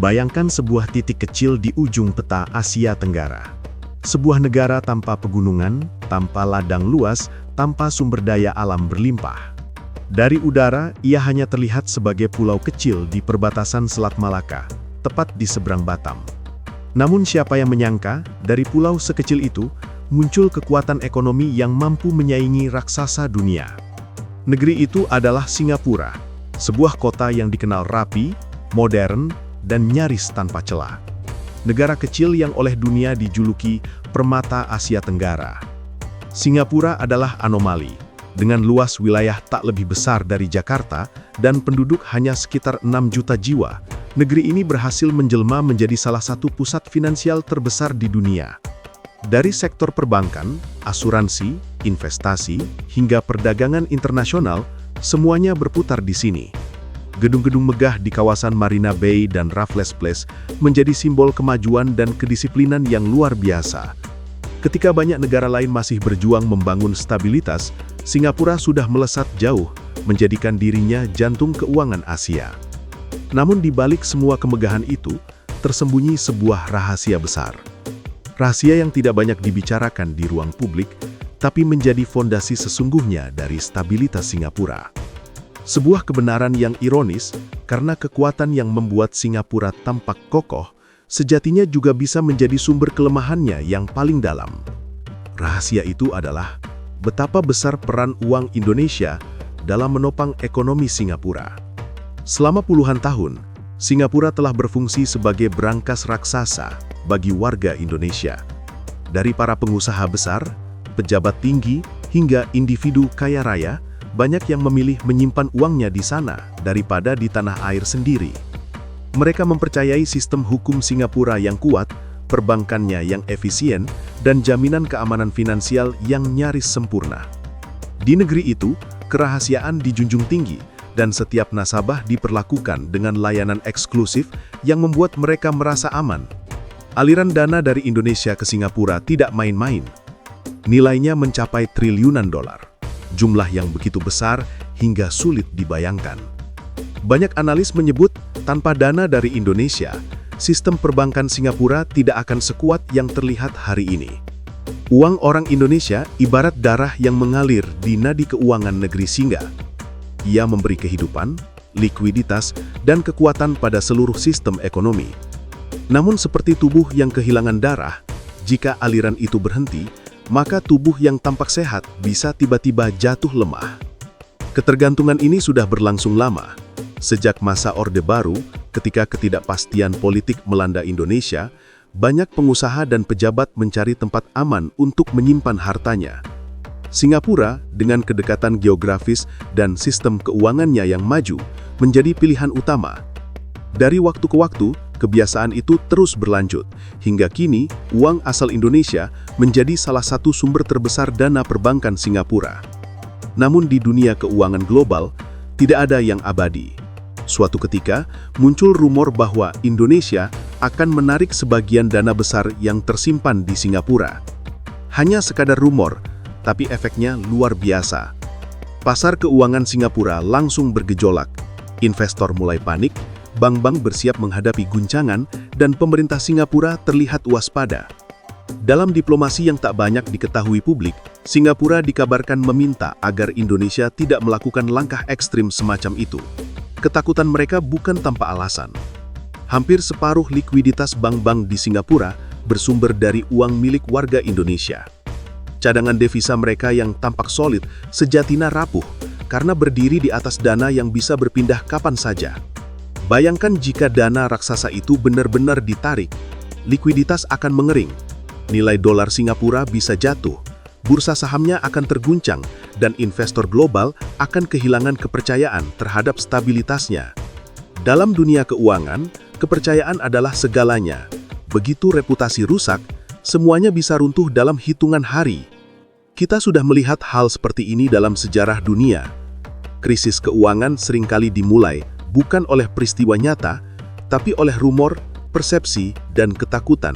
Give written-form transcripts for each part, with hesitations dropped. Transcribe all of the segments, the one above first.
Bayangkan sebuah titik kecil di ujung peta Asia Tenggara. Sebuah negara tanpa pegunungan, tanpa ladang luas, tanpa sumber daya alam berlimpah. Dari udara, ia hanya terlihat sebagai pulau kecil di perbatasan Selat Malaka, tepat di seberang Batam. Namun siapa yang menyangka, dari pulau sekecil itu, muncul kekuatan ekonomi yang mampu menyaingi raksasa dunia. Negeri itu adalah Singapura, sebuah kota yang dikenal rapi, modern, dan nyaris tanpa celah. Negara kecil yang oleh dunia dijuluki Permata Asia Tenggara. Singapura adalah anomali, dengan luas wilayah tak lebih besar dari Jakarta dan penduduk hanya sekitar 6 juta jiwa. Negeri ini berhasil menjelma menjadi salah satu pusat finansial terbesar di dunia. Dari sektor perbankan, asuransi, investasi, hingga perdagangan internasional, semuanya berputar di sini. Gedung-gedung megah di kawasan Marina Bay dan Raffles Place menjadi simbol kemajuan dan kedisiplinan yang luar biasa. Ketika banyak negara lain masih berjuang membangun stabilitas, Singapura sudah melesat jauh, menjadikan dirinya jantung keuangan Asia. Namun di balik semua kemegahan itu, tersembunyi sebuah rahasia besar. Rahasia yang tidak banyak dibicarakan di ruang publik, tapi menjadi fondasi sesungguhnya dari stabilitas Singapura. Sebuah kebenaran yang ironis, karena kekuatan yang membuat Singapura tampak kokoh, sejatinya juga bisa menjadi sumber kelemahannya yang paling dalam. Rahasia itu adalah betapa besar peran uang Indonesia dalam menopang ekonomi Singapura. Selama puluhan tahun, Singapura telah berfungsi sebagai berangkas raksasa bagi warga Indonesia. Dari para pengusaha besar, pejabat tinggi, hingga individu kaya raya, banyak yang memilih menyimpan uangnya di sana daripada di tanah air sendiri. Mereka mempercayai sistem hukum Singapura yang kuat, perbankannya yang efisien, dan jaminan keamanan finansial yang nyaris sempurna. Di negeri itu, kerahasiaan dijunjung tinggi, dan setiap nasabah diperlakukan dengan layanan eksklusif yang membuat mereka merasa aman. Aliran dana dari Indonesia ke Singapura tidak main-main. Nilainya mencapai triliunan dolar. Jumlah yang begitu besar hingga sulit dibayangkan. Banyak analis menyebut, tanpa dana dari Indonesia, sistem perbankan Singapura tidak akan sekuat yang terlihat hari ini. Uang orang Indonesia ibarat darah yang mengalir di nadi keuangan negeri Singga. Ia memberi kehidupan, likuiditas, dan kekuatan pada seluruh sistem ekonomi. Namun seperti tubuh yang kehilangan darah, jika aliran itu berhenti, maka tubuh yang tampak sehat bisa tiba-tiba jatuh lemah. Ketergantungan ini sudah berlangsung lama. Sejak masa Orde Baru, ketika ketidakpastian politik melanda Indonesia, banyak pengusaha dan pejabat mencari tempat aman untuk menyimpan hartanya. Singapura, dengan kedekatan geografis dan sistem keuangannya yang maju, menjadi pilihan utama. Dari waktu ke waktu, kebiasaan itu terus berlanjut, hingga kini uang asal Indonesia menjadi salah satu sumber terbesar dana perbankan Singapura. Namun di dunia keuangan global, tidak ada yang abadi. Suatu ketika, muncul rumor bahwa Indonesia akan menarik sebagian dana besar yang tersimpan di Singapura. Hanya sekadar rumor, tapi efeknya luar biasa. Pasar keuangan Singapura langsung bergejolak. Investor mulai panik, bank-bank bersiap menghadapi guncangan, dan pemerintah Singapura terlihat waspada. Dalam diplomasi yang tak banyak diketahui publik, Singapura dikabarkan meminta agar Indonesia tidak melakukan langkah ekstrim semacam itu. Ketakutan mereka bukan tanpa alasan. Hampir separuh likuiditas bank-bank di Singapura bersumber dari uang milik warga Indonesia. Cadangan devisa mereka yang tampak solid sejatinya rapuh karena berdiri di atas dana yang bisa berpindah kapan saja. Bayangkan jika dana raksasa itu benar-benar ditarik, likuiditas akan mengering, nilai dolar Singapura bisa jatuh, bursa sahamnya akan terguncang, dan investor global akan kehilangan kepercayaan terhadap stabilitasnya. Dalam dunia keuangan, kepercayaan adalah segalanya. Begitu reputasi rusak, semuanya bisa runtuh dalam hitungan hari. Kita sudah melihat hal seperti ini dalam sejarah dunia. Krisis keuangan seringkali dimulai bukan oleh peristiwa nyata, tapi oleh rumor, persepsi, dan ketakutan.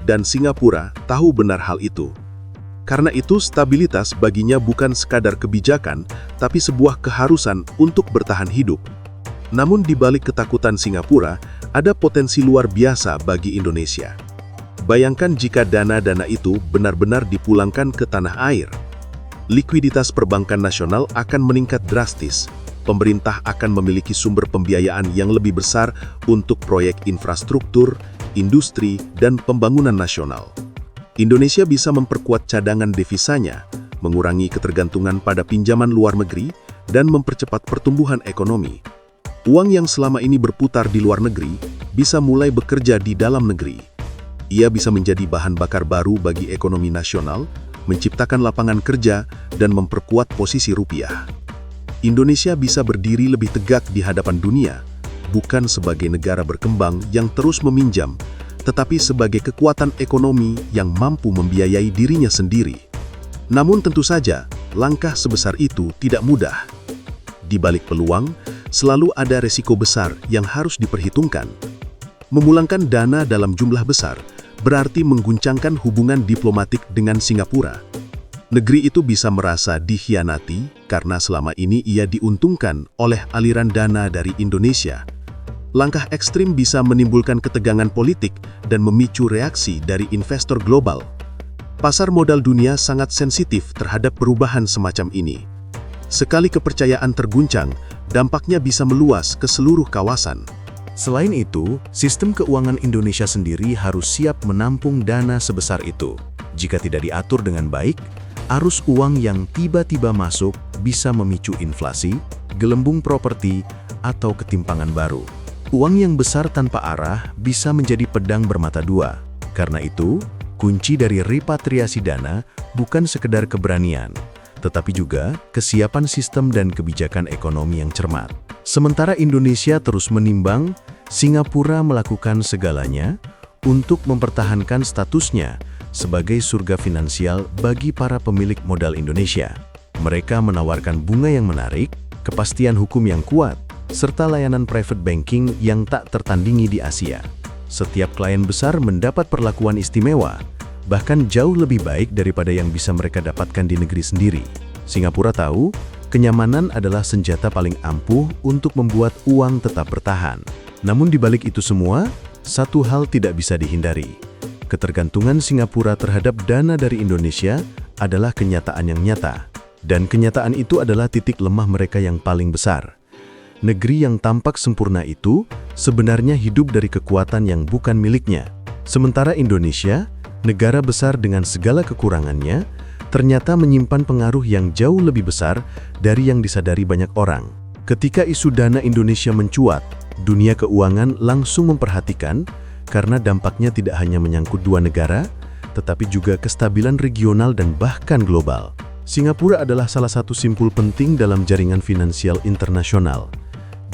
Dan Singapura tahu benar hal itu. Karena itu, stabilitas baginya bukan sekadar kebijakan, tapi sebuah keharusan untuk bertahan hidup. Namun di balik ketakutan Singapura, ada potensi luar biasa bagi Indonesia. Bayangkan jika dana-dana itu benar-benar dipulangkan ke tanah air. Likuiditas perbankan nasional akan meningkat drastis. Pemerintah akan memiliki sumber pembiayaan yang lebih besar untuk proyek infrastruktur, industri, dan pembangunan nasional. Indonesia bisa memperkuat cadangan devisanya, mengurangi ketergantungan pada pinjaman luar negeri, dan mempercepat pertumbuhan ekonomi. Uang yang selama ini berputar di luar negeri bisa mulai bekerja di dalam negeri. Ia bisa menjadi bahan bakar baru bagi ekonomi nasional, menciptakan lapangan kerja, dan memperkuat posisi rupiah. Indonesia bisa berdiri lebih tegak di hadapan dunia, bukan sebagai negara berkembang yang terus meminjam, tetapi sebagai kekuatan ekonomi yang mampu membiayai dirinya sendiri. Namun tentu saja, langkah sebesar itu tidak mudah. Di balik peluang, selalu ada resiko besar yang harus diperhitungkan. Memulangkan dana dalam jumlah besar berarti mengguncangkan hubungan diplomatik dengan Singapura. Negeri itu bisa merasa dikhianati karena selama ini ia diuntungkan oleh aliran dana dari Indonesia. Langkah ekstrim bisa menimbulkan ketegangan politik dan memicu reaksi dari investor global. Pasar modal dunia sangat sensitif terhadap perubahan semacam ini. Sekali kepercayaan terguncang, dampaknya bisa meluas ke seluruh kawasan. Selain itu, sistem keuangan Indonesia sendiri harus siap menampung dana sebesar itu. Jika tidak diatur dengan baik, arus uang yang tiba-tiba masuk bisa memicu inflasi, gelembung properti, atau ketimpangan baru. Uang yang besar tanpa arah bisa menjadi pedang bermata dua. Karena itu, kunci dari repatriasi dana bukan sekedar keberanian, tetapi juga kesiapan sistem dan kebijakan ekonomi yang cermat. Sementara Indonesia terus menimbang, Singapura melakukan segalanya untuk mempertahankan statusnya sebagai surga finansial bagi para pemilik modal Indonesia. Mereka menawarkan bunga yang menarik, kepastian hukum yang kuat, serta layanan private banking yang tak tertandingi di Asia. Setiap klien besar mendapat perlakuan istimewa, bahkan jauh lebih baik daripada yang bisa mereka dapatkan di negeri sendiri. Singapura tahu, kenyamanan adalah senjata paling ampuh untuk membuat uang tetap bertahan. Namun di balik itu semua, satu hal tidak bisa dihindari. Ketergantungan Singapura terhadap dana dari Indonesia adalah kenyataan yang nyata. Dan kenyataan itu adalah titik lemah mereka yang paling besar. Negeri yang tampak sempurna itu sebenarnya hidup dari kekuatan yang bukan miliknya. Sementara Indonesia, negara besar dengan segala kekurangannya, ternyata menyimpan pengaruh yang jauh lebih besar dari yang disadari banyak orang. Ketika isu dana Indonesia mencuat, dunia keuangan langsung memperhatikan karena dampaknya tidak hanya menyangkut dua negara, tetapi juga kestabilan regional dan bahkan global. Singapura adalah salah satu simpul penting dalam jaringan finansial internasional.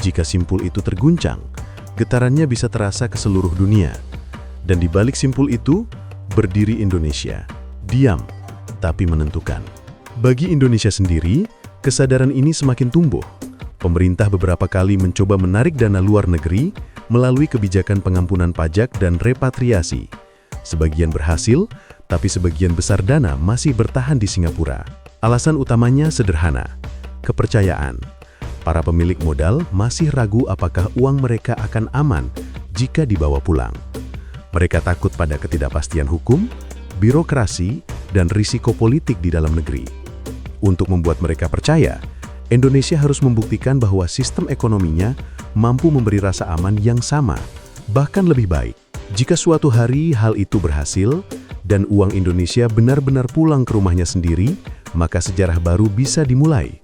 Jika simpul itu terguncang, getarannya bisa terasa ke seluruh dunia. Dan di balik simpul itu, berdiri Indonesia. Diam, tapi menentukan. Bagi Indonesia sendiri, kesadaran ini semakin tumbuh. Pemerintah beberapa kali mencoba menarik dana luar negeri melalui kebijakan pengampunan pajak dan repatriasi. Sebagian berhasil, tapi sebagian besar dana masih bertahan di Singapura. Alasan utamanya sederhana, kepercayaan. Para pemilik modal masih ragu apakah uang mereka akan aman jika dibawa pulang. Mereka takut pada ketidakpastian hukum, birokrasi, dan risiko politik di dalam negeri. Untuk membuat mereka percaya, Indonesia harus membuktikan bahwa sistem ekonominya mampu memberi rasa aman yang sama, bahkan lebih baik. Jika suatu hari hal itu berhasil, dan uang Indonesia benar-benar pulang ke rumahnya sendiri, maka sejarah baru bisa dimulai.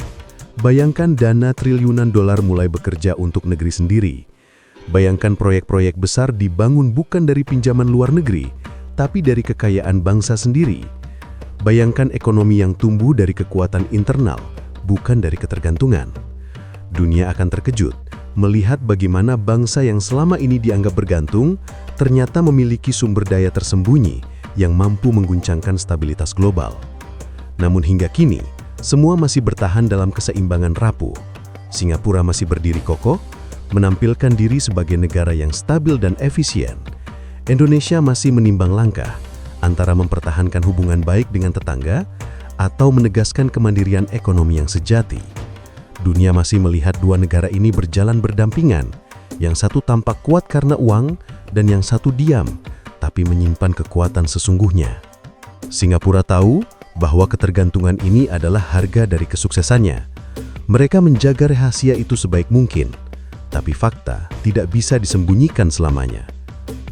Bayangkan dana triliunan dolar mulai bekerja untuk negeri sendiri. Bayangkan proyek-proyek besar dibangun bukan dari pinjaman luar negeri, tapi dari kekayaan bangsa sendiri. Bayangkan ekonomi yang tumbuh dari kekuatan internal, bukan dari ketergantungan. Dunia akan terkejut melihat bagaimana bangsa yang selama ini dianggap bergantung ternyata memiliki sumber daya tersembunyi yang mampu mengguncangkan stabilitas global. Namun hingga kini, semua masih bertahan dalam keseimbangan rapuh. Singapura masih berdiri kokoh, menampilkan diri sebagai negara yang stabil dan efisien. Indonesia masih menimbang langkah antara mempertahankan hubungan baik dengan tetangga atau menegaskan kemandirian ekonomi yang sejati. Dunia masih melihat dua negara ini berjalan berdampingan, Yang satu tampak kuat karena uang, dan yang satu diam, tapi menyimpan kekuatan sesungguhnya. Singapura tahu bahwa ketergantungan ini adalah harga dari kesuksesannya. Mereka menjaga rahasia itu sebaik mungkin, tapi fakta tidak bisa disembunyikan selamanya.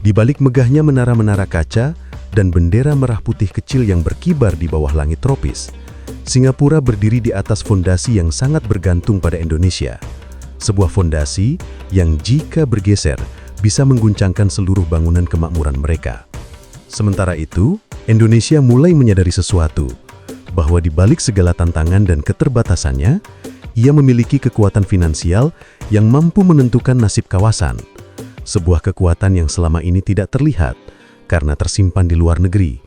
Di balik megahnya menara-menara kaca dan bendera merah putih kecil yang berkibar di bawah langit tropis, Singapura berdiri di atas fondasi yang sangat bergantung pada Indonesia. Sebuah fondasi yang jika bergeser bisa mengguncangkan seluruh bangunan kemakmuran mereka. Sementara itu, Indonesia mulai menyadari sesuatu, bahwa di balik segala tantangan dan keterbatasannya, ia memiliki kekuatan finansial yang mampu menentukan nasib kawasan. Sebuah kekuatan yang selama ini tidak terlihat karena tersimpan di luar negeri.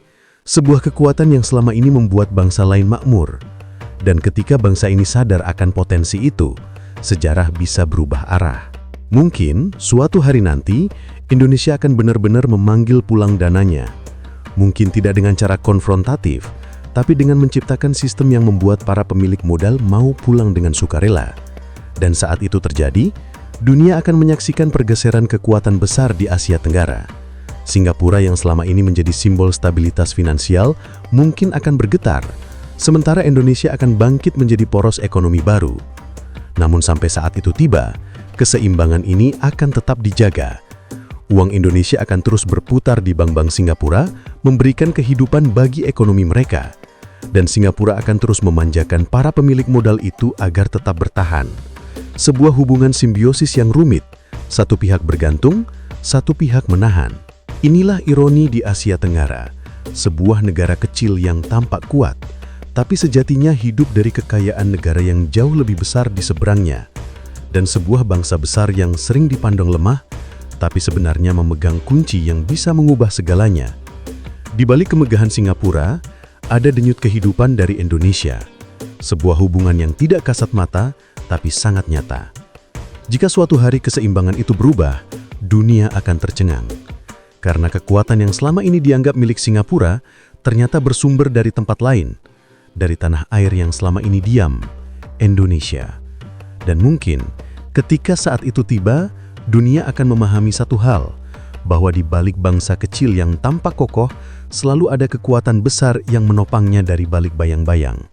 Sebuah kekuatan yang selama ini membuat bangsa lain makmur. Dan ketika bangsa ini sadar akan potensi itu, sejarah bisa berubah arah. Mungkin suatu hari nanti, Indonesia akan benar-benar memanggil pulang dananya. Mungkin tidak dengan cara konfrontatif, tapi dengan menciptakan sistem yang membuat para pemilik modal mau pulang dengan sukarela. Dan saat itu terjadi, dunia akan menyaksikan pergeseran kekuatan besar di Asia Tenggara. Singapura yang selama ini menjadi simbol stabilitas finansial mungkin akan bergetar, sementara Indonesia akan bangkit menjadi poros ekonomi baru. Namun sampai saat itu tiba, keseimbangan ini akan tetap dijaga. Uang Indonesia akan terus berputar di bank-bank Singapura, memberikan kehidupan bagi ekonomi mereka. Dan Singapura akan terus memanjakan para pemilik modal itu agar tetap bertahan. Sebuah hubungan simbiosis yang rumit, satu pihak bergantung, satu pihak menahan. Inilah ironi di Asia Tenggara, sebuah negara kecil yang tampak kuat, tapi sejatinya hidup dari kekayaan negara yang jauh lebih besar di seberangnya. Dan sebuah bangsa besar yang sering dipandang lemah, tapi sebenarnya memegang kunci yang bisa mengubah segalanya. Di balik kemegahan Singapura, ada denyut kehidupan dari Indonesia. Sebuah hubungan yang tidak kasat mata, tapi sangat nyata. Jika suatu hari keseimbangan itu berubah, dunia akan tercengang. Karena kekuatan yang selama ini dianggap milik Singapura, ternyata bersumber dari tempat lain, dari tanah air yang selama ini diam, Indonesia. Dan mungkin, ketika saat itu tiba, dunia akan memahami satu hal, bahwa di balik bangsa kecil yang tampak kokoh, selalu ada kekuatan besar yang menopangnya dari balik bayang-bayang.